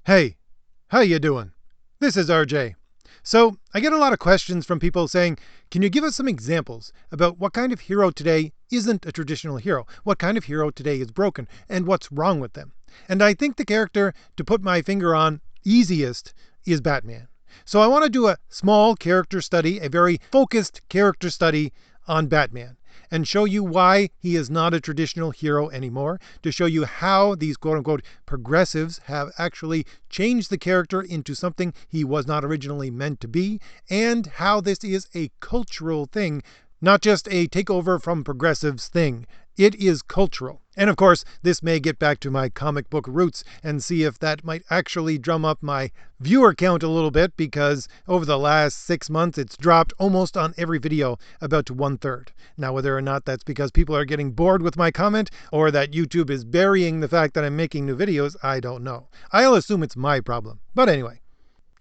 Hey, how you doing? This is RJ. So, I get a lot of questions from people saying, can you give us some examples about what kind of hero today isn't a traditional hero? What kind of hero today is broken? And what's wrong with them? And I think the character to put my finger on easiest is Batman. So I want to do a small character study, a very focused character study on Batman, and show you why he is not a traditional hero anymore, to show you how these quote-unquote progressives have actually changed the character into something he was not originally meant to be, and how this is a cultural thing, not just a takeover from progressives thing. It is cultural. And of course, this may get back to my comic book roots and see if that might actually drum up my viewer count a little bit, because over the last 6 months, it's dropped almost on every video about to 1/3. Now, whether or not that's because people are getting bored with my comment or that YouTube is burying the fact that I'm making new videos, I don't know. I'll assume it's my problem. But anyway.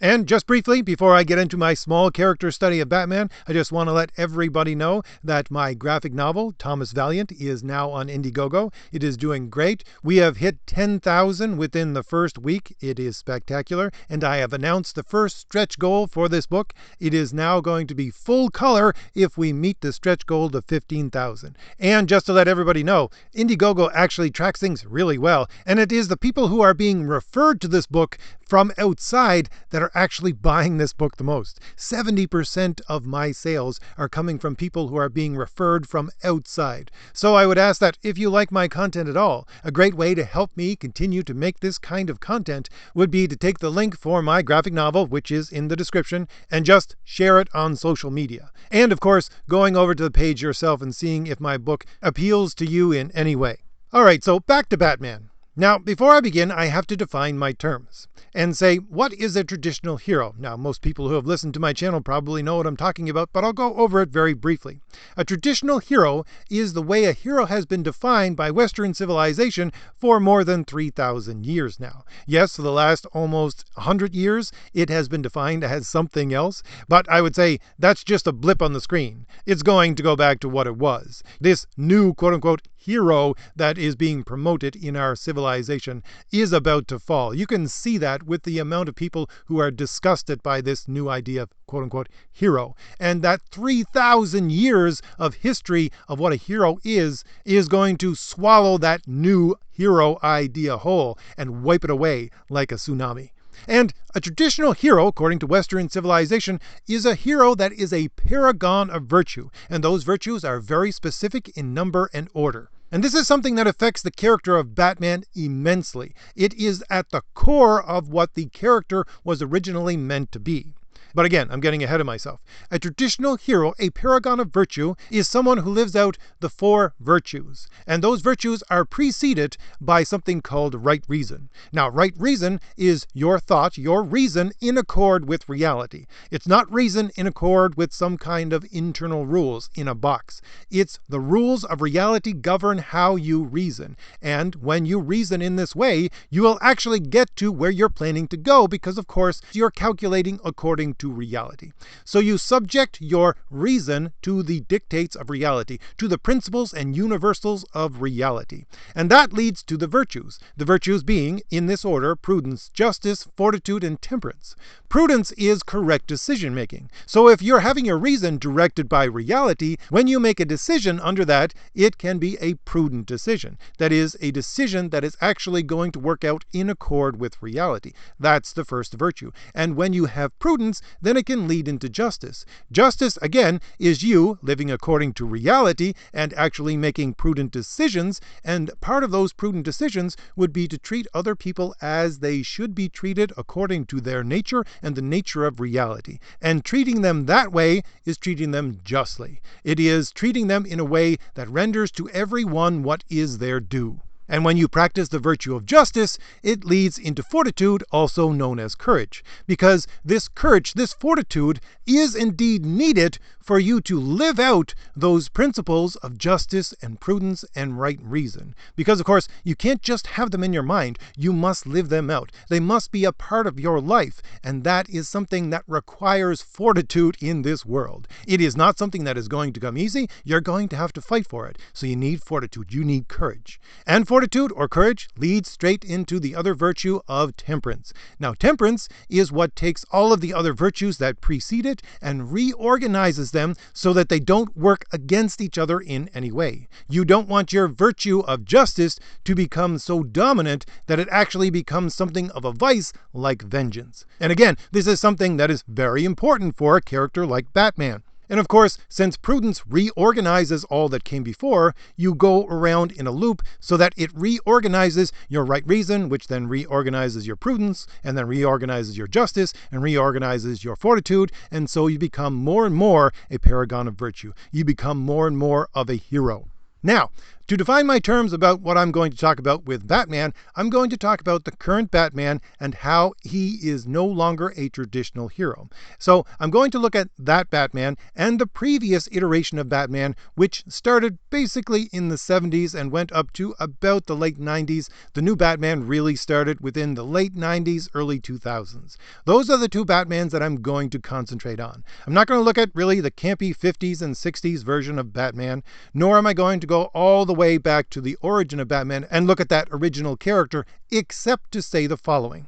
And just briefly, before I get into my small character study of Batman, I just want to let everybody know that my graphic novel, Thomas Valiant, is now on Indiegogo. It is doing great. We have hit 10,000 within the first week. It is spectacular. And I have announced the first stretch goal for this book. It is now going to be full color if we meet the stretch goal of 15,000. And just to let everybody know, Indiegogo actually tracks things really well. And it is the people who are being referred to this book from outside that are actually buying this book the most. 70% of my sales are coming from people who are being referred from outside. So I would ask that if you like my content at all, a great way to help me continue to make this kind of content would be to take the link for my graphic novel, which is in the description, and just share it on social media. And of course, going over to the page yourself and seeing if my book appeals to you in any way. All right, so back to Batman. Now, before I begin, I have to define my terms and say, what is a traditional hero? Now, most people who have listened to my channel probably know what I'm talking about, but I'll go over it very briefly. A traditional hero is the way a hero has been defined by Western civilization for more than 3,000 years now. Yes, for the last almost 100 years, it has been defined as something else, but I would say that's just a blip on the screen. It's going to go back to what it was. This new quote-unquote hero that is being promoted in our civilization is about to fall. You can see that with the amount of people who are disgusted by this new idea of quote-unquote hero. And that 3,000 years of history of what a hero is going to swallow that new hero idea whole and wipe it away like a tsunami. And a traditional hero, according to Western civilization, is a hero that is a paragon of virtue. And those virtues are very specific in number and order. And this is something that affects the character of Batman immensely. It is at the core of what the character was originally meant to be. But again, I'm getting ahead of myself. A traditional hero, a paragon of virtue, is someone who lives out the 4 virtues. And those virtues are preceded by something called right reason. Now, right reason is your thought, your reason in accord with reality. It's not reason in accord with some kind of internal rules in a box. It's the rules of reality govern how you reason. And when you reason in this way, you will actually get to where you're planning to go because, of course, you're calculating according to reality. So you subject your reason to the dictates of reality, to the principles and universals of reality. And that leads to the virtues. The virtues being, in this order, prudence, justice, fortitude, and temperance. Prudence is correct decision making. So if you're having your reason directed by reality, when you make a decision under that, it can be a prudent decision. That is, a decision that is actually going to work out in accord with reality. That's the first virtue. And when you have prudence, then it can lead into justice. Justice, again, is you living according to reality and actually making prudent decisions, and part of those prudent decisions would be to treat other people as they should be treated according to their nature and the nature of reality. And treating them that way is treating them justly. It is treating them in a way that renders to everyone what is their due. And when you practice the virtue of justice, it leads into fortitude, also known as courage. Because this courage, this fortitude, is indeed needed for you to live out those principles of justice and prudence and right reason. Because, of course, you can't just have them in your mind. You must live them out. They must be a part of your life. And that is something that requires fortitude in this world. It is not something that is going to come easy. You're going to have to fight for it. So you need fortitude. You need courage. And fortitude or courage leads straight into the other virtue of temperance. Now, temperance is what takes all of the other virtues that precede it and reorganizes them so that they don't work against each other in any way. You don't want your virtue of justice to become so dominant that it actually becomes something of a vice like vengeance. And again, this is something that is very important for a character like Batman. And of course, since prudence reorganizes all that came before, you go around in a loop so that it reorganizes your right reason, which then reorganizes your prudence, and then reorganizes your justice, and reorganizes your fortitude, and so you become more and more a paragon of virtue. You become more and more of a hero. Now, to define my terms about what I'm going to talk about with Batman, I'm going to talk about the current Batman and how he is no longer a traditional hero. So I'm going to look at that Batman and the previous iteration of Batman, which started basically in the 70s and went up to about the late 90s. The new Batman really started within the late 90s, early 2000s. Those are the two Batmans that I'm going to concentrate on. I'm not going to look at really the campy 50s and 60s version of Batman, nor am I going to go all the way back to the origin of Batman and look at that original character, except to say the following.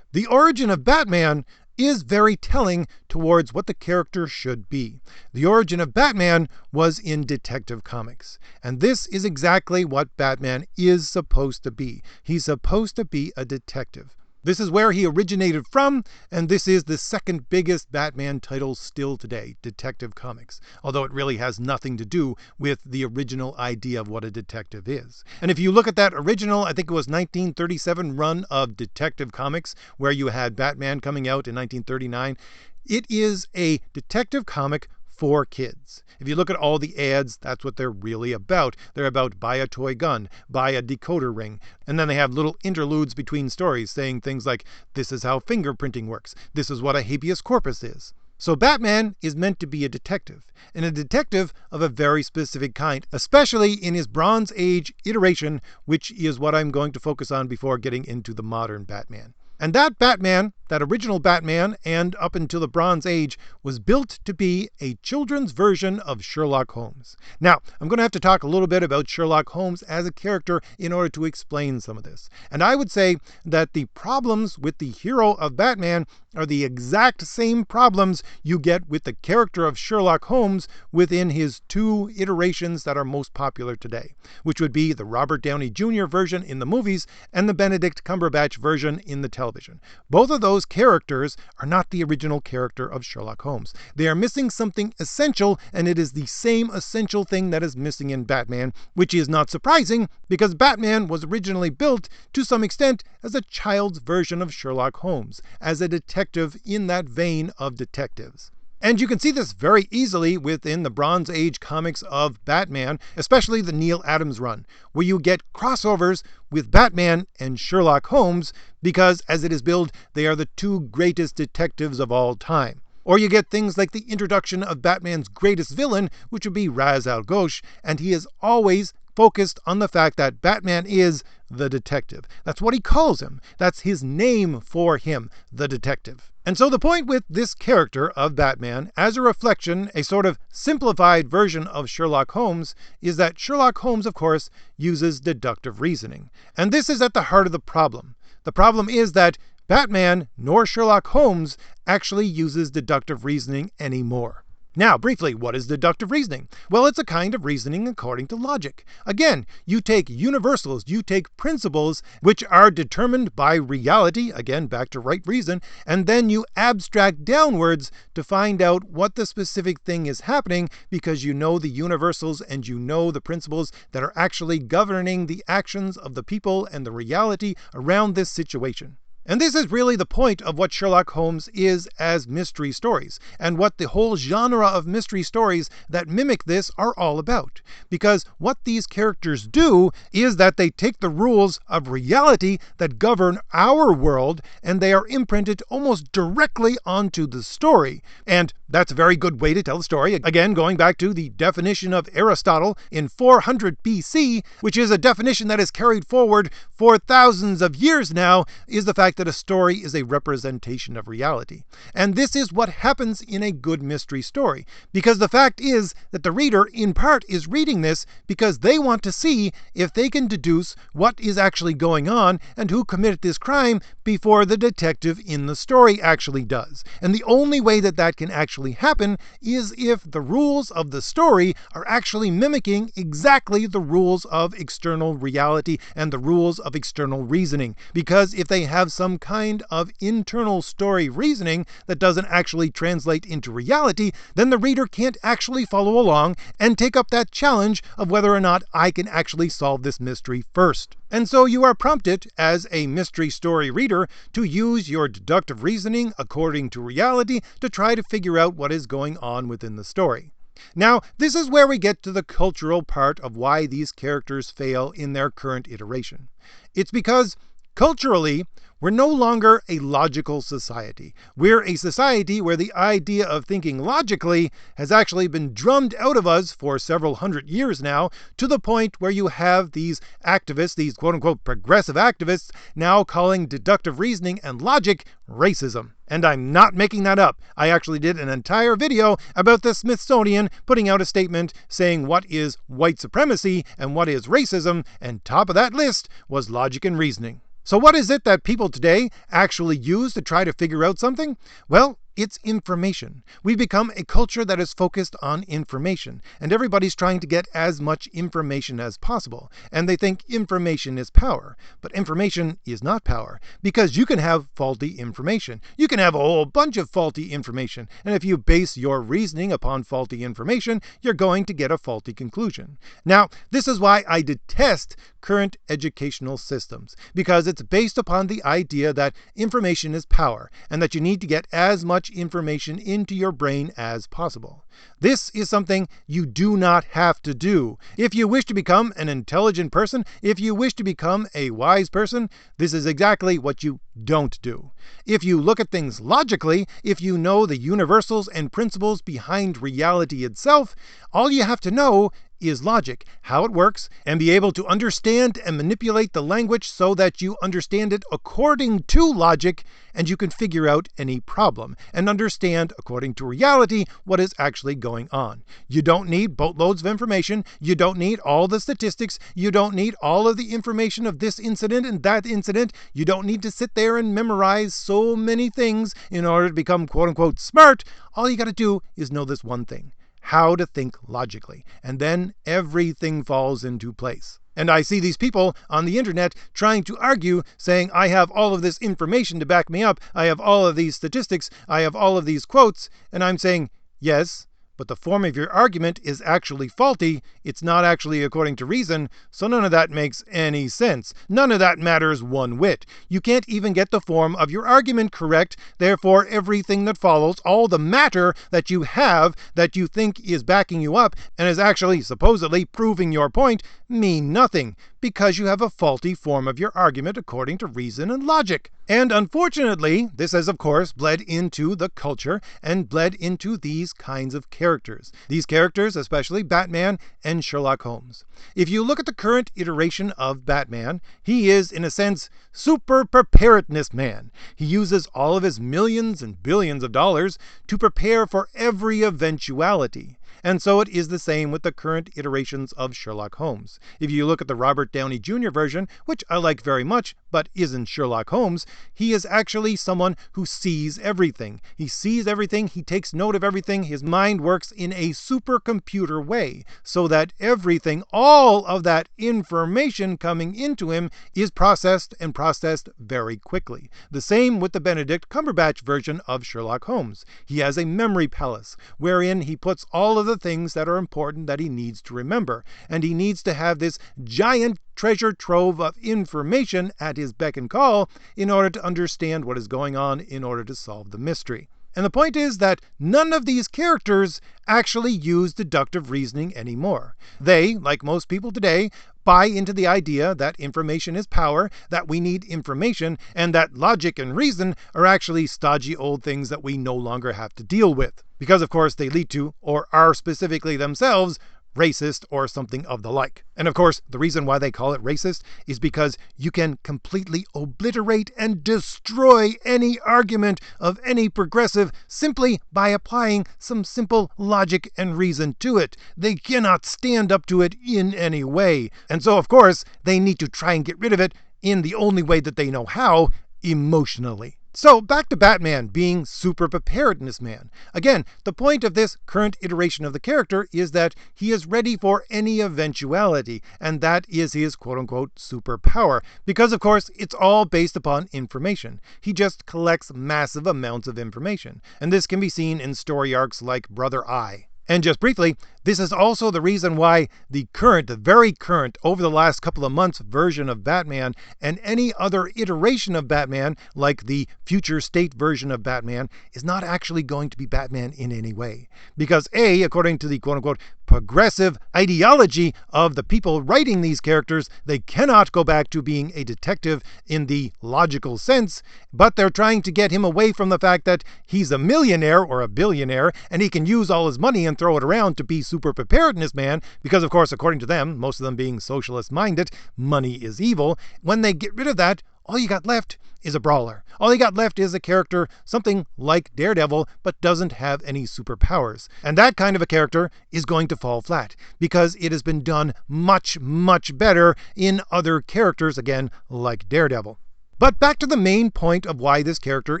The origin of Batman is very telling towards what the character should be. The origin of Batman was in Detective Comics, and this is exactly what Batman is supposed to be. He's supposed to be a detective. This is where he originated from, and this is the second biggest Batman title still today, Detective Comics, although it really has nothing to do with the original idea of what a detective is. And if you look at that original, I think it was 1937 run of Detective Comics, where you had Batman coming out in 1939, it is a detective comic for kids. If you look at all the ads, that's what they're really about. They're about buy a toy gun, buy a decoder ring, and then they have little interludes between stories saying things like, this is how fingerprinting works, this is what a habeas corpus is. So Batman is meant to be a detective, and a detective of a very specific kind, especially in his Bronze Age iteration, which is what I'm going to focus on before getting into the modern Batman. And that Batman, that original Batman, and up until the Bronze Age, was built to be a children's version of Sherlock Holmes. Now, I'm going to have to talk a little bit about Sherlock Holmes as a character in order to explain some of this. And I would say that the problems with the hero of Batman are the exact same problems you get with the character of Sherlock Holmes within his two iterations that are most popular today, which would be the Robert Downey Jr. version in the movies and the Benedict Cumberbatch version in the television. Both of those characters are not the original character of Sherlock Holmes. They are missing something essential, and it is the same essential thing that is missing in Batman, which is not surprising because Batman was originally built to some extent as a child's version of Sherlock Holmes, as a detective in that vein of detectives. And you can see this very easily within the Bronze Age comics of Batman, especially the Neil Adams run, where you get crossovers with Batman and Sherlock Holmes because, as it is billed, they are the two greatest detectives of all time. Or you get things like the introduction of Batman's greatest villain, which would be Ra's al Ghul, and he is always focused on the fact that Batman is the detective. That's what he calls him. That's his name for him, the detective. And so the point with this character of Batman, as a reflection, a sort of simplified version of Sherlock Holmes, is that Sherlock Holmes, of course, uses deductive reasoning. And this is at the heart of the problem. The problem is that Batman, nor Sherlock Holmes, actually uses deductive reasoning anymore. Now, briefly, what is deductive reasoning? Well, it's a kind of reasoning according to logic. Again, you take universals, you take principles which are determined by reality, again, back to right reason, and then you abstract downwards to find out what the specific thing is happening because you know the universals and you know the principles that are actually governing the actions of the people and the reality around this situation. And this is really the point of what Sherlock Holmes is as mystery stories, and what the whole genre of mystery stories that mimic this are all about. Because what these characters do is that they take the rules of reality that govern our world, and they are imprinted almost directly onto the story. And that's a very good way to tell a story. Again, going back to the definition of Aristotle in 400 BC, which is a definition that is carried forward for thousands of years now, is the fact fact that a story is a representation of reality. And this is what happens in a good mystery story, because the fact is that the reader, in part, is reading this because they want to see if they can deduce what is actually going on and who committed this crime before the detective in the story actually does. And the only way that that can actually happen is if the rules of the story are actually mimicking exactly the rules of external reality and the rules of external reasoning. Because if they have some kind of internal story reasoning that doesn't actually translate into reality, then the reader can't actually follow along and take up that challenge of whether or not I can actually solve this mystery first. And so you are prompted, as a mystery story reader, to use your deductive reasoning according to reality to try to figure out what is going on within the story. Now, this is where we get to the cultural part of why these characters fail in their current iteration. It's because, culturally, we're no longer a logical society. We're a society where the idea of thinking logically has actually been drummed out of us for several hundred years now, to the point where you have these activists, these quote-unquote progressive activists, now calling deductive reasoning and logic racism. And I'm not making that up. I actually did an entire video about the Smithsonian putting out a statement saying what is white supremacy and what is racism, and top of that list was logic and reasoning. So what is it that people today actually use to try to figure out something? Well, it's information. We've become a culture that is focused on information, and everybody's trying to get as much information as possible. And they think information is power. But information is not power, because you can have faulty information. You can have a whole bunch of faulty information, and if you base your reasoning upon faulty information, you're going to get a faulty conclusion. Now, this is why I detest current educational systems, because it's based upon the idea that information is power, and that you need to get as much information into your brain as possible. This is something you do not have to do. If you wish to become an intelligent person, if you wish to become a wise person, this is exactly what you don't do. If you look at things logically, if you know the universals and principles behind reality itself, all you have to know is logic, how it works, and be able to understand and manipulate the language so that you understand it according to logic, and you can figure out any problem and understand according to reality what is actually going on. You don't need boatloads of information. You don't need all the statistics. You don't need all of the information of this incident and that incident. You don't need to sit there and memorize so many things in order to become quote-unquote smart. All you got to do is know this one thing: how to think logically, and then everything falls into place. And I see these people on the internet trying to argue, saying, I have all of this information to back me up, I have all of these statistics, I have all of these quotes, and I'm saying, yes, but the form of your argument is actually faulty. It's not actually according to reason, so none of that makes any sense. None of that matters one whit. You can't even get the form of your argument correct, therefore everything that follows, all the matter that you have that you think is backing you up and is actually supposedly proving your point, mean nothing, because you have a faulty form of your argument according to reason and logic. And unfortunately, this has of course bled into the culture and bled into these kinds of characters. These characters, especially Batman and Sherlock Holmes. If you look at the current iteration of Batman, he is, in a sense, super preparedness man. He uses all of his millions and billions of dollars to prepare for every eventuality. And so it is the same with the current iterations of Sherlock Holmes. If you look at the Robert Downey Jr. version, which I like very much, but isn't Sherlock Holmes, he is actually someone who sees everything. He sees everything, he takes note of everything, his mind works in a supercomputer way, so that everything, all of that information coming into him is processed and processed very quickly. The same with the Benedict Cumberbatch version of Sherlock Holmes. He has a memory palace, wherein he puts all of the things that are important that he needs to remember, and he needs to have this giant treasure trove of information at his beck and call in order to understand what is going on in order to solve the mystery. And the point is that none of these characters actually use deductive reasoning anymore. They, like most people today, buy into the idea that information is power, that we need information, and that logic and reason are actually stodgy old things that we no longer have to deal with. Because, of course, they lead to, or are specifically themselves, racist or something of the like. And of course, the reason why they call it racist is because you can completely obliterate and destroy any argument of any progressive simply by applying some simple logic and reason to it. They cannot stand up to it in any way. And so, of course, they need to try and get rid of it in the only way that they know how, emotionally. So back to Batman being super preparedness man. Again, the point of this current iteration of the character is that he is ready for any eventuality, and that is his quote-unquote superpower. Because of course, it's all based upon information. He just collects massive amounts of information. And this can be seen in story arcs like Brother Eye. And just briefly, this is also the reason why the very current, over the last couple of months version of Batman and any other iteration of Batman, like the future state version of Batman, is not actually going to be Batman in any way. Because A, according to the quote-unquote progressive ideology of the people writing these characters, they cannot go back to being a detective in the logical sense, but they're trying to get him away from the fact that he's a millionaire or a billionaire, and he can use all his money and throw it around to be super preparedness man, because of course, according to them, most of them being socialist minded, money is evil. When they get rid of that, all you got left is a brawler. All you got left is a character, something like Daredevil, but doesn't have any superpowers. And that kind of a character is going to fall flat, because it has been done much, much better in other characters, again, like Daredevil. But back to the main point of why this character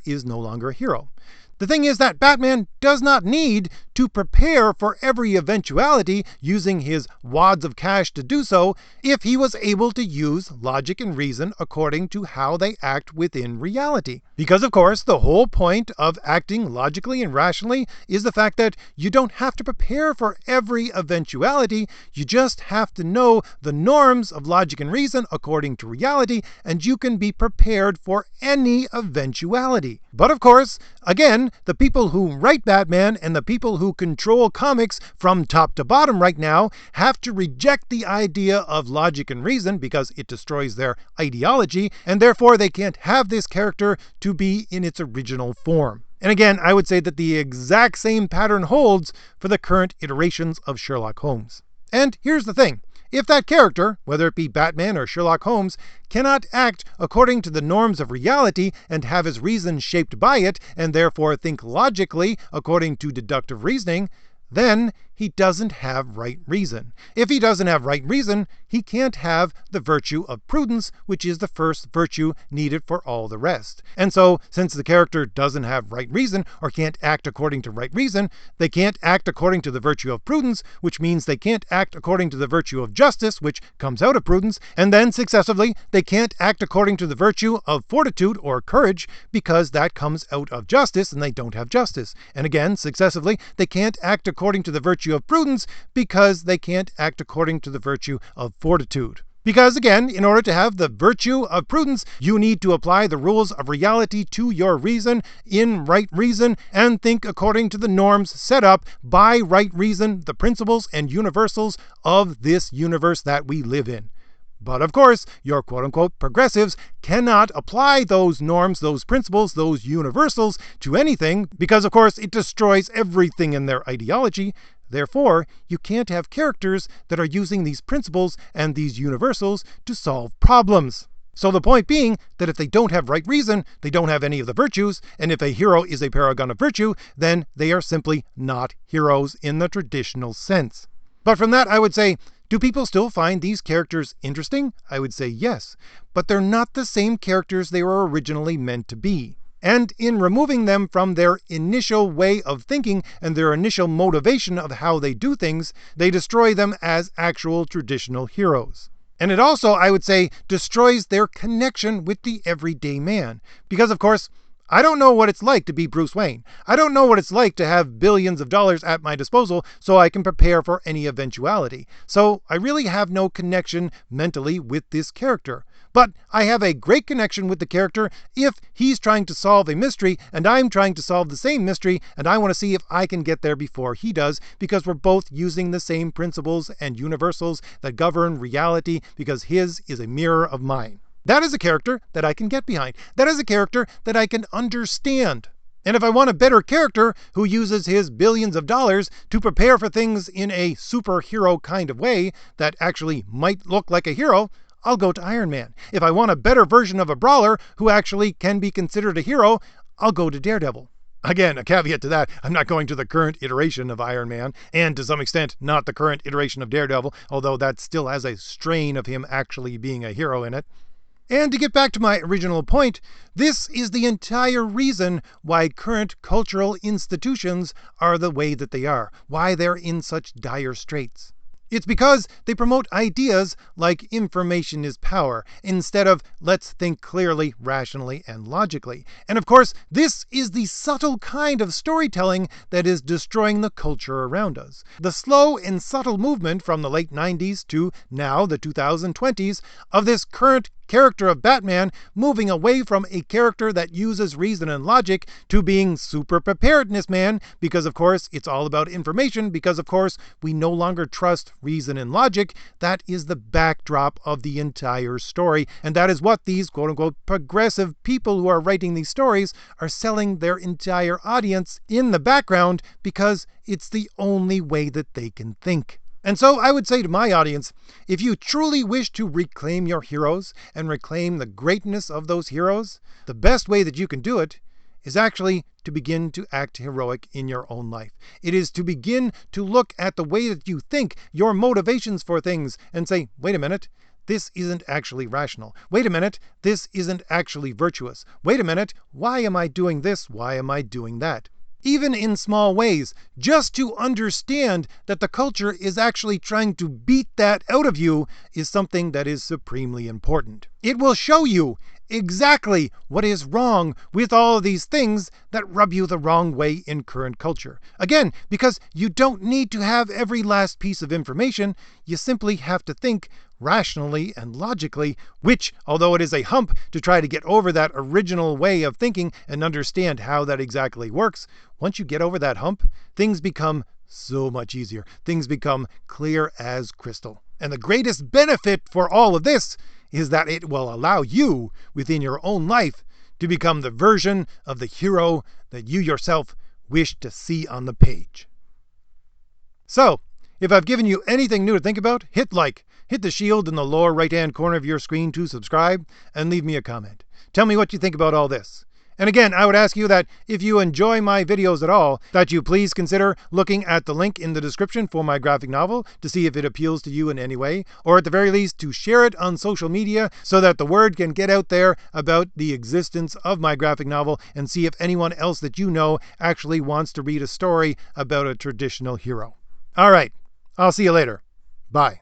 is no longer a hero. The thing is that Batman does not need to prepare for every eventuality using his wads of cash to do so if he was able to use logic and reason according to how they act within reality. Because of course, the whole point of acting logically and rationally is the fact that you don't have to prepare for every eventuality, you just have to know the norms of logic and reason according to reality, and you can be prepared for any eventuality. But of course, again, the people who write Batman and the people who control comics from top to bottom right now have to reject the idea of logic and reason because it destroys their ideology, and therefore they can't have this character to be in its original form. And again, I would say that the exact same pattern holds for the current iterations of Sherlock Holmes. And here's the thing. If that character, whether it be Batman or Sherlock Holmes, cannot act according to the norms of reality and have his reason shaped by it, and therefore think logically according to deductive reasoning, then he doesn't have right reason. If he doesn't have right reason, he can't have the virtue of prudence, which is the first virtue needed for all the rest. And so, since the character doesn't have right reason, or can't act according to right reason, they can't act according to the virtue of prudence, which means they can't act according to the virtue of justice, which comes out of prudence, and then successively, they can't act according to the virtue of fortitude or courage, because that comes out of justice, and they don't have justice. And again, successively, they can't act according to the virtue of prudence because they can't act according to the virtue of fortitude. Because again, in order to have the virtue of prudence, you need to apply the rules of reality to your reason in right reason and think according to the norms set up by right reason, the principles and universals of this universe that we live in. But of course, your quote-unquote progressives cannot apply those norms, those principles, those universals to anything because, of course, it destroys everything in their ideology. Therefore, you can't have characters that are using these principles and these universals to solve problems. So the point being that if they don't have right reason, they don't have any of the virtues, and if a hero is a paragon of virtue, then they are simply not heroes in the traditional sense. But from that, I would say, do people still find these characters interesting? I would say yes, but they're not the same characters they were originally meant to be. And in removing them from their initial way of thinking and their initial motivation of how they do things, they destroy them as actual traditional heroes. And it also, I would say, destroys their connection with the everyday man. Because, of course, I don't know what it's like to be Bruce Wayne. I don't know what it's like to have billions of dollars at my disposal so I can prepare for any eventuality. So I really have no connection mentally with this character. But I have a great connection with the character if he's trying to solve a mystery and I'm trying to solve the same mystery and I want to see if I can get there before he does because we're both using the same principles and universals that govern reality because his is a mirror of mine. That is a character that I can get behind. That is a character that I can understand. And if I want a better character who uses his billions of dollars to prepare for things in a superhero kind of way that actually might look like a hero, I'll go to Iron Man. If I want a better version of a brawler who actually can be considered a hero, I'll go to Daredevil. Again, a caveat to that, I'm not going to the current iteration of Iron Man, and to some extent, not the current iteration of Daredevil, although that still has a strain of him actually being a hero in it. And to get back to my original point, this is the entire reason why current cultural institutions are the way that they are, why they're in such dire straits. It's because they promote ideas like information is power, instead of let's think clearly, rationally, and logically. And of course, this is the subtle kind of storytelling that is destroying the culture around us. The slow and subtle movement from the late 90s to now the 2020s of this current character of Batman moving away from a character that uses reason and logic to being super preparedness man, because of course it's all about information, because of course we no longer trust reason and logic. That is the backdrop of the entire story, and that is what these quote-unquote progressive people who are writing these stories are selling their entire audience in the background, because it's the only way that they can think. And so I would say to my audience, if you truly wish to reclaim your heroes and reclaim the greatness of those heroes, the best way that you can do it is actually to begin to act heroic in your own life. It is to begin to look at the way that you think, your motivations for things, and say, wait a minute, this isn't actually rational. Wait a minute, this isn't actually virtuous. Wait a minute, why am I doing this? Why am I doing that? Even in small ways, just to understand that the culture is actually trying to beat that out of you is something that is supremely important. It will show you exactly what is wrong with all of these things that rub you the wrong way in current culture. Again, because you don't need to have every last piece of information, you simply have to think rationally and logically, which, although it is a hump to try to get over that original way of thinking and understand how that exactly works, once you get over that hump, things become so much easier. Things become clear as crystal. And the greatest benefit for all of this is that it will allow you, within your own life, to become the version of the hero that you yourself wish to see on the page. So, if I've given you anything new to think about, hit like, hit the shield in the lower right-hand corner of your screen to subscribe, and leave me a comment. Tell me what you think about all this. And again, I would ask you that if you enjoy my videos at all, that you please consider looking at the link in the description for my graphic novel to see if it appeals to you in any way, or at the very least to share it on social media so that the word can get out there about the existence of my graphic novel, and see if anyone else that you know actually wants to read a story about a traditional hero. All right, I'll see you later. Bye.